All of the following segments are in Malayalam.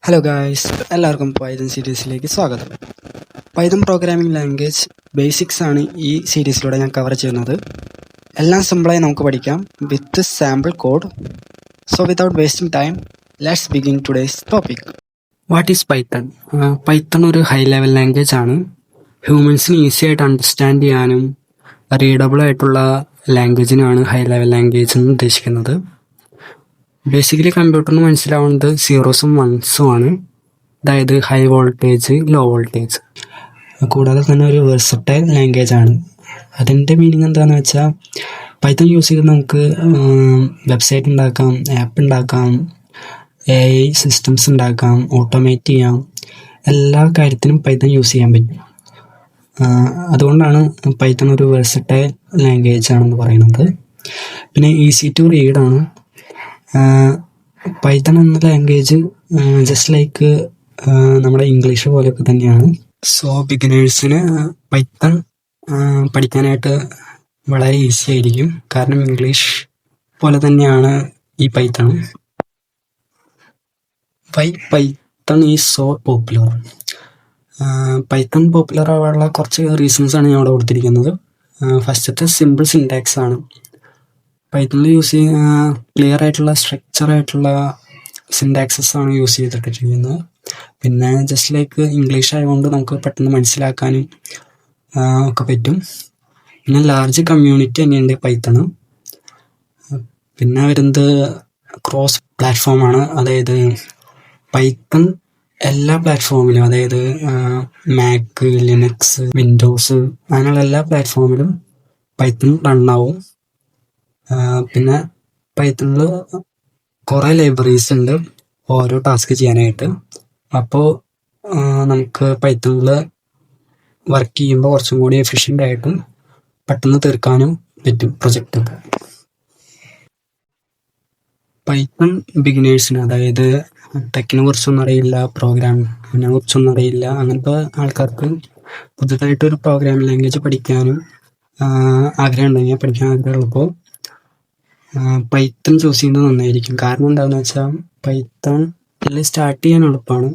ഹലോ ഗായ്സ്, എല്ലാവർക്കും പൈതൺ സീരീസിലേക്ക് സ്വാഗതം. പൈതൺ പ്രോഗ്രാമിംഗ് ലാംഗ്വേജ് ബേസിക്സ് ആണ് ഈ സീരീസിലൂടെ ഞാൻ കവർ ചെയ്യുന്നത്. എല്ലാം സിമ്പിളായി നമുക്ക് പഠിക്കാം with sample code. So without wasting time, let's begin today's topic. What is Python? Python ഒരു ഹൈ ലെവൽ ലാംഗ്വേജ് ആണ്. ഹ്യൂമൻസിന് ഈസി ആയിട്ട് അണ്ടർസ്റ്റാൻഡ് ചെയ്യാനും റീഡബിൾ ആയിട്ടുള്ള ലാംഗ്വേജിനാണ് ഹൈ ലെവൽ ലാംഗ്വേജ് എന്ന് ഉദ്ദേശിക്കുന്നത്. ബേസിക്കലി കമ്പ്യൂട്ടറിന് മനസ്സിലാവുന്നത് സീറോസും വൺസും ആണ്, അതായത് ഹൈ വോൾട്ടേജ്, ലോ വോൾട്ടേജ്. കൂടാതെ തന്നെ ഒരു വെർസറ്റൈൽ ലാംഗ്വേജ് ആണ്. അതിൻ്റെ മീനിങ് എന്താണെന്ന് വെച്ചാൽ പൈത്തൺ യൂസ് ചെയ്ത് നമുക്ക് വെബ്സൈറ്റ് ഉണ്ടാക്കാം, ആപ്പ് ഉണ്ടാക്കാം, AI സിസ്റ്റംസ് ഉണ്ടാക്കാം, ഓട്ടോമേറ്റ് ചെയ്യാം. എല്ലാ കാര്യത്തിനും പൈത്തൺ യൂസ് ചെയ്യാൻ പറ്റും. അതുകൊണ്ടാണ് പൈത്തൺ ഒരു വെർസറ്റൈൽ ലാംഗ്വേജ് ആണെന്ന് പറയുന്നത്. പിന്നെ ഈസി ടു റീഡ് ആണ്. പൈത്തൺ എന്ന ലാംഗ്വേജ് ജസ്റ്റ് ലൈക്ക് നമ്മുടെ ഇംഗ്ലീഷ് പോലെയൊക്കെ തന്നെയാണ്. സോ ബിഗിനേഴ്സിന് പൈത്തൺ പഠിക്കാനായിട്ട് വളരെ ഈസി ആയിരിക്കും, കാരണം ഇംഗ്ലീഷ് പോലെ തന്നെയാണ് ഈ Python. Why Python is so popular? Python popular ആവാനുള്ള കുറച്ച് റീസൺസ് ആണ് ഞാൻ ഇവിടെ കൊടുത്തിരിക്കുന്നത്. ഫസ്റ്റത്തെ സിമ്പിൾ സിൻടാക്സ് ആണ്. പൈത്തണിൽ യൂസ് ചെയ്യുന്ന ക്ലിയർ ആയിട്ടുള്ള സ്ട്രക്ചർ ആയിട്ടുള്ള സിൻടാക്സസ് ആണ് യൂസ് ചെയ്തിട്ടിരിക്കുന്നത്. പിന്നെ ജസ്റ്റ് ലൈക്ക് ഇംഗ്ലീഷ് ആയതുകൊണ്ട് നമുക്ക് പെട്ടെന്ന് മനസ്സിലാക്കാനും ഒക്കെ പറ്റും. പിന്നെ ലാർജ് കമ്മ്യൂണിറ്റി തന്നെയുണ്ട് പൈത്തണ്. പിന്നെ വരുന്നത് ക്രോസ് പ്ലാറ്റ്ഫോമാണ്. അതായത് പൈത്തൺ എല്ലാ പ്ലാറ്റ്ഫോമിലും, അതായത് മാക്, ലിനക്സ്, വിൻഡോസ്, അങ്ങനെയുള്ള എല്ലാ പ്ലാറ്റ്ഫോമിലും പൈത്തൺ റണ്ണാവും. പിന്നെ പൈത്തണിൽ കുറേ ലൈബ്രറീസ് ഉണ്ട് ഓരോ ടാസ്ക് ചെയ്യാനായിട്ട്. അപ്പോൾ നമുക്ക് പൈത്തണിൽ വർക്ക് ചെയ്യുമ്പോൾ കുറച്ചും കൂടി എഫിഷ്യൻ്റ് ആയിട്ടും പെട്ടെന്ന് തീർക്കാനും പറ്റും പ്രൊജക്റ്റൊക്കെ. പൈത്തൺ ബിഗിനേഴ്സിന്, അതായത് ടെക്കിനെ കുറിച്ചൊന്നും അറിയില്ല, പ്രോഗ്രാമിനെ കുറിച്ചൊന്നും അറിയില്ല, അങ്ങനത്തെ ആൾക്കാർക്ക് പുതുതായിട്ടൊരു പ്രോഗ്രാമിംഗ് ലാംഗ്വേജ് പഠിക്കാനും ആഗ്രഹം ഉണ്ടെങ്കിൽ, പഠിക്കാൻ ആഗ്രഹമുള്ളപ്പോൾ പൈത്തൺ ചൂസ് ചെയ്യുന്നത് നന്നായിരിക്കും. കാരണം എന്താണെന്ന് വെച്ചാൽ പൈത്തണിൽ സ്റ്റാർട്ട് ചെയ്യാൻ എളുപ്പമാണ്.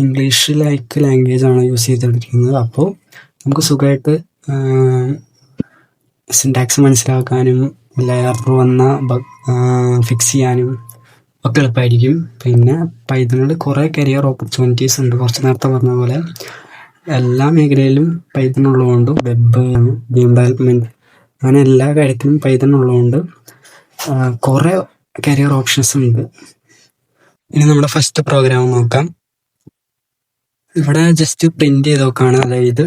ഇംഗ്ലീഷ് ലൈക്ക് ലാംഗ്വേജ് ആണ് യൂസ് ചെയ്തിരിക്കുന്നത്. അപ്പോൾ നമുക്ക് സുഖമായിട്ട് സിൻടാക്സ് മനസ്സിലാക്കാനും എറർ വന്ന ഫിക്സ് ചെയ്യാനും ഒക്കെ എളുപ്പമായിരിക്കും. പിന്നെ പൈത്തണിൽ കുറേ കരിയർ ഓപ്പർച്യൂണിറ്റീസ് ഉണ്ട്. കുറച്ച് നേരത്തെ പറഞ്ഞ പോലെ എല്ലാ മേഖലയിലും പൈത്തൺ ഉള്ളതുകൊണ്ട്, വെബ്, ഗെയിം ഡെവലപ്മെൻറ്റ്, അങ്ങനെ എല്ലാ കാര്യത്തിലും പൈത്തൺ ഉള്ളതുകൊണ്ട് കുറേ കരിയർ ഓപ്ഷൻസ് ഉണ്ട്. ഇനി നമ്മുടെ ഫസ്റ്റ് പ്രോഗ്രാം നോക്കാം. ഇവിടെ ജസ്റ്റ് പ്രിന്റ് ചെയ്ത് നോക്കാണ്. അതായത്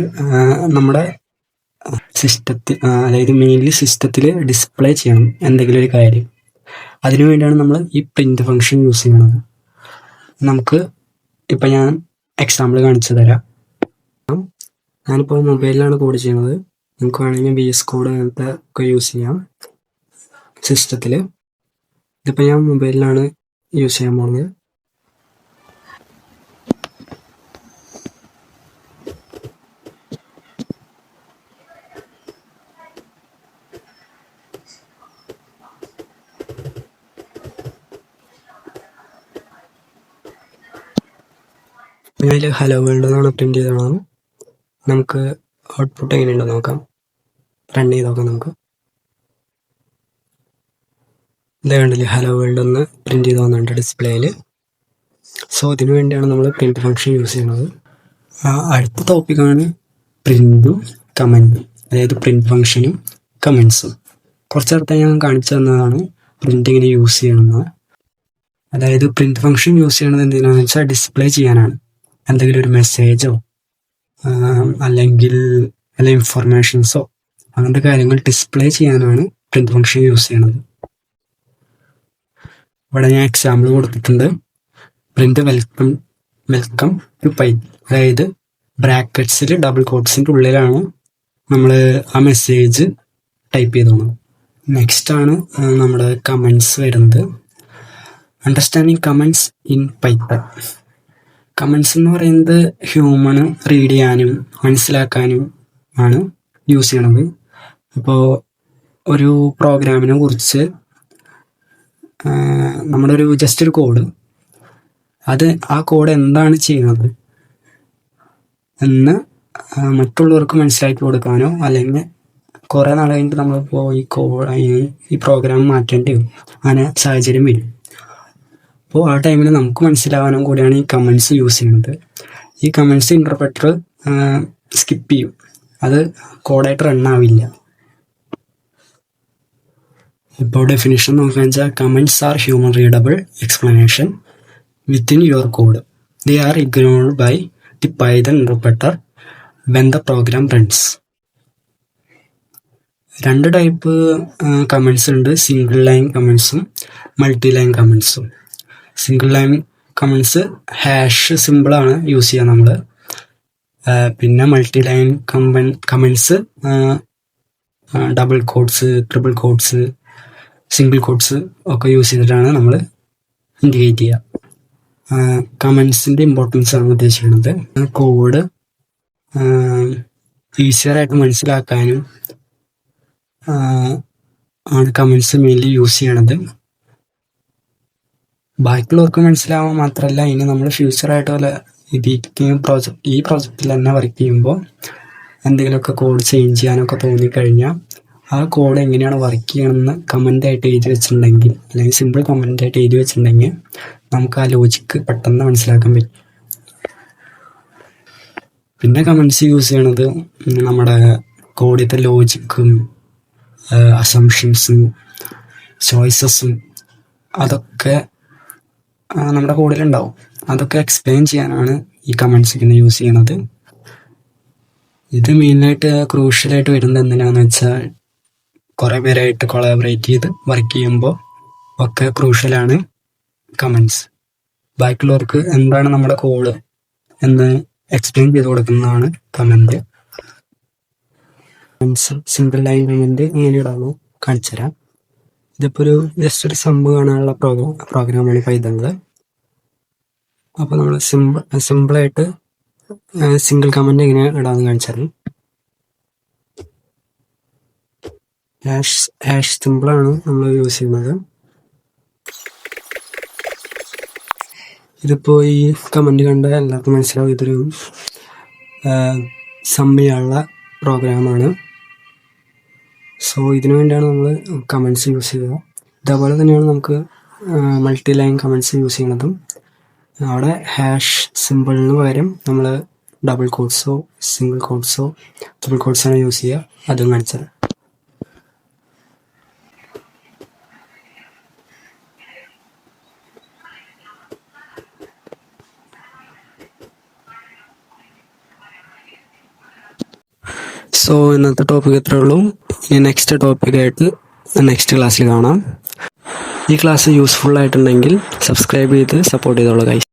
നമ്മുടെ സിസ്റ്റത്തിൽ, അതായത് മെയിൻലി സിസ്റ്റത്തിൽ ഡിസ്പ്ലേ ചെയ്യണം എന്തെങ്കിലും ഒരു കാര്യം. അതിനു വേണ്ടിയാണ് നമ്മൾ ഈ പ്രിന്റ് ഫംഗ്ഷൻ യൂസ് ചെയ്യുന്നത്. നമുക്ക് ഇപ്പം ഞാൻ എക്സാമ്പിൾ കാണിച്ചു തരാം. ഞാനിപ്പോൾ മൊബൈലിലാണ് കോഡ് ചെയ്യുന്നത്. നമുക്ക് വേണമെങ്കിൽ VS കോഡ് അങ്ങനത്തെ ഒക്കെ യൂസ് ചെയ്യാം സിസ്റ്റത്തിൽ. ഇതിപ്പോൾ ഞാൻ മൊബൈലിലാണ് യൂസ് ചെയ്യാൻ പോകുന്നത്. ഞാൻ ഹലോ വേൾഡ് എന്നാണ് പ്രിന്റ് ചെയ്തതാണ്. നമുക്ക് ഔട്ട്പുട്ട് എങ്ങനെയുണ്ടെന്ന് നോക്കാം. റൺ ചെയ്ത് നോക്കാം. നമുക്ക് ഇതേ കണ്ടില്ലേ, ഹലോ വേൾഡ് ഒന്ന് പ്രിന്റ് ചെയ്ത് വന്നിട്ടുണ്ട് ഡിസ്പ്ലേയിൽ. സോ ഇതിനു വേണ്ടിയാണ് നമ്മൾ പ്രിന്റ് ഫംഗ്ഷൻ യൂസ് ചെയ്യുന്നത്. അടുത്ത ടോപ്പിക്കാണ് പ്രിന്റും കമൻറ്റും, അതായത് പ്രിന്റ് ഫംഗ്ഷനും കമൻസും. കുറച്ച് നേരത്തെ ഞാൻ കാണിച്ചു തന്നതാണ് പ്രിന്റ് എങ്ങനെ യൂസ് ചെയ്യണമെന്ന്. അതായത് പ്രിന്റ് ഫംഗ്ഷൻ യൂസ് ചെയ്യണത് എന്തിനാണെന്ന് വെച്ചാൽ ഡിസ്പ്ലേ ചെയ്യാനാണ്. എന്തെങ്കിലും ഒരു മെസ്സേജോ അല്ലെങ്കിൽ വല്ല ഇൻഫർമേഷൻസോ അങ്ങനത്തെ കാര്യങ്ങൾ ഡിസ്പ്ലേ ചെയ്യാനാണ് പ്രിന്റ് ഫംഗ്ഷൻ യൂസ് ചെയ്യണത്. ഇവിടെ ഞാൻ എക്സാമ്പിൾ കൊടുത്തിട്ടുണ്ട്. പ്രിന്റ് വെൽക്കം ടു പൈത്തൺ, അതായത് ബ്രാക്കറ്റ്സിൽ ഡബിൾ കോട്ട്സിൻ്റെ ഉള്ളിലാണ് നമ്മൾ ആ മെസ്സേജ് ടൈപ്പ് ചെയ്തോണം. നെക്സ്റ്റ് ആണ് നമ്മുടെ കമൻസ് വരുന്നത്. Understanding comments in Python. Comments എന്ന് പറയുന്നത് ഹ്യൂമണ് റീഡ് ചെയ്യാനും മനസ്സിലാക്കാനും ആണ് യൂസ് ചെയ്യണത്. ഇപ്പോൾ ഒരു പ്രോഗ്രാമിനെ കുറിച്ച് നമ്മുടെ ജസ്റ്റ് ഒരു കോഡ് അത് ആ കോഡ് എന്താണ് ചെയ്യുന്നത് എന്ന് മറ്റുള്ളവർക്ക് മനസ്സിലാക്കി കൊടുക്കാനോ അല്ലെങ്കിൽ കുറേ നാൾ കഴിഞ്ഞിട്ട് നമ്മളിപ്പോൾ ഈ പ്രോഗ്രാം മാറ്റേണ്ടി വരും, അങ്ങനെ സാഹചര്യം വരും. അപ്പോൾ ആ ടൈമിൽ നമുക്ക് മനസ്സിലാവാനും കൂടിയാണ് ഈ കമൻസ് യൂസ് ചെയ്യുന്നത്. ഈ കമൻസ് ഇൻ്റർപ്രെറ്റർ സ്കിപ്പ് ചെയ്യും, അത് കോഡായിട്ട് റൺ ആവില്ല. ഇപ്പോൾ ഡെഫിനിഷൻ നോക്കുകയാണെന്ന് വെച്ചാൽ comments are human readable explanation within your code. They are ignored by the Python interpreter when the program runs. 2 type comments ഉണ്ട്, സിംഗിൾ ലൈൻ കമൻസും മൾട്ടി ലൈൻ കമൻസും. സിംഗിൾ ലൈൻ കമൻസ് ഹാഷ് സിമ്പിളാണ് യൂസ് ചെയ്യുക നമ്മൾ. പിന്നെ multi line comments double quotes, triple quotes, single quotes ഒക്കെ യൂസ് ചെയ്തിട്ടാണ് നമ്മൾ ഇൻഡിക്കേറ്റ് ചെയ്യുക. കമൻസിൻ്റെ ഇമ്പോർട്ടൻസ് ആണ് ഉദ്ദേശിക്കുന്നത്. കോഡ് ഈസിയറായിട്ട് മനസ്സിലാക്കാനും ആണ് കമൻസ് മെയിൻലി യൂസ് ചെയ്യണത്. ബാക്കിയുള്ളവർക്ക് മനസ്സിലാവാൻ മാത്രമല്ല, ഇനി നമ്മൾ ഫ്യൂച്ചറായിട്ട് വല്ല ഈ പ്രോജക്റ്റിൽ തന്നെ വർക്ക് ചെയ്യുമ്പോൾ എന്തെങ്കിലുമൊക്കെ കോഡ് ചേഞ്ച് ചെയ്യാനൊക്കെ തോന്നിക്കഴിഞ്ഞാൽ ആ കോഡ് എങ്ങനെയാണ് വർക്ക് ചെയ്യണമെന്ന് കമൻ്റായിട്ട് എഴുതി വെച്ചിട്ടുണ്ടെങ്കിൽ, അല്ലെങ്കിൽ സിമ്പിൾ കമൻ്റായിട്ട് എഴുതി വെച്ചിട്ടുണ്ടെങ്കിൽ നമുക്ക് ആ ലോജിക്ക് പെട്ടെന്ന് മനസ്സിലാക്കാൻ പറ്റും. പിന്നെ കമൻസ് യൂസ് ചെയ്യണത് നമ്മുടെ കോഡിലത്തെ ലോജിക്കും അസംഷൻസും ചോയ്സസും അതൊക്കെ നമ്മുടെ കോഡിലുണ്ടാവും. അതൊക്കെ എക്സ്പ്ലെയിൻ ചെയ്യാനാണ് ഈ കമൻസ് ഇങ്ങനെ യൂസ് ചെയ്യണത്. ഇത് മെയിനായിട്ട് ക്രൂഷ്യലായിട്ട് വരുന്നത് എന്തിനാന്ന് വെച്ചാൽ കുറേ പേരായിട്ട് കൊളാബറേറ്റ് ചെയ്ത് വർക്ക് ചെയ്യുമ്പോൾ ഒക്കെ ക്രൂഷ്യലാണ് കമൻസ്. ബാക്കിയുള്ളവർക്ക് എന്താണ് നമ്മുടെ കോഡ് എന്ന് എക്സ്പ്ലെയിൻ ചെയ്ത് കൊടുക്കുന്നതാണ് കമൻറ്റ്. സിംഗിൾ ലൈൻ കമൻറ്റ് എങ്ങനെ ഇടാമോ കാണിച്ചു തരാം. ഇതിപ്പോൾ ജസ്റ്റ് ഒരു സംഭവം കാണാനുള്ള പ്രോഗ്രാമാണ് പൈതണിൽ. അപ്പോൾ നമ്മൾ സിമ്പിളായിട്ട് സിംഗിൾ കമൻറ്റ് എങ്ങനെ ഇടാമെന്ന് കാണിച്ചു തരാം. ഹാഷ് സിമ്പിളാണ് നമ്മൾ യൂസ് ചെയ്യുന്നത്. ഇതിപ്പോൾ ഈ കമൻറ്റ് കണ്ട എല്ലാവർക്കും മനസ്സിലാവും ഇതൊരു സമ്മിയുള്ള പ്രോഗ്രാമാണ്. സോ ഇതിനു വേണ്ടിയാണ് നമ്മൾ കമൻസ് യൂസ് ചെയ്യുക. ഇതേപോലെ തന്നെയാണ് നമുക്ക് മൾട്ടി ലൈൻ കമൻസ് യൂസ് ചെയ്യുന്നതും. അവിടെ ഹാഷ് സിമ്പിളിന് പകരം നമ്മൾ ഡബിൾ കോഡ്സോ സിംഗിൾ കോഡ്സോ ട്രിപ്പിൾ കോഡ്സാണ് യൂസ് ചെയ്യുക. അതും കാണിച്ചത്. സോ ഇന്നത്തെ ടോപ്പിക് ഇത്രേ ഉള്ളൂ. ഇനി നെക്സ്റ്റ് ടോപ്പിക്കായിട്ട് നെക്സ്റ്റ് ക്ലാസ്സിൽ കാണാം. ഈ ക്ലാസ് യൂസ്ഫുൾ ആയിട്ടുണ്ടെങ്കിൽ സബ്സ്ക്രൈബ് ചെയ്ത് സപ്പോർട്ട് ചെയ്തോളൂ ഗൈസ്.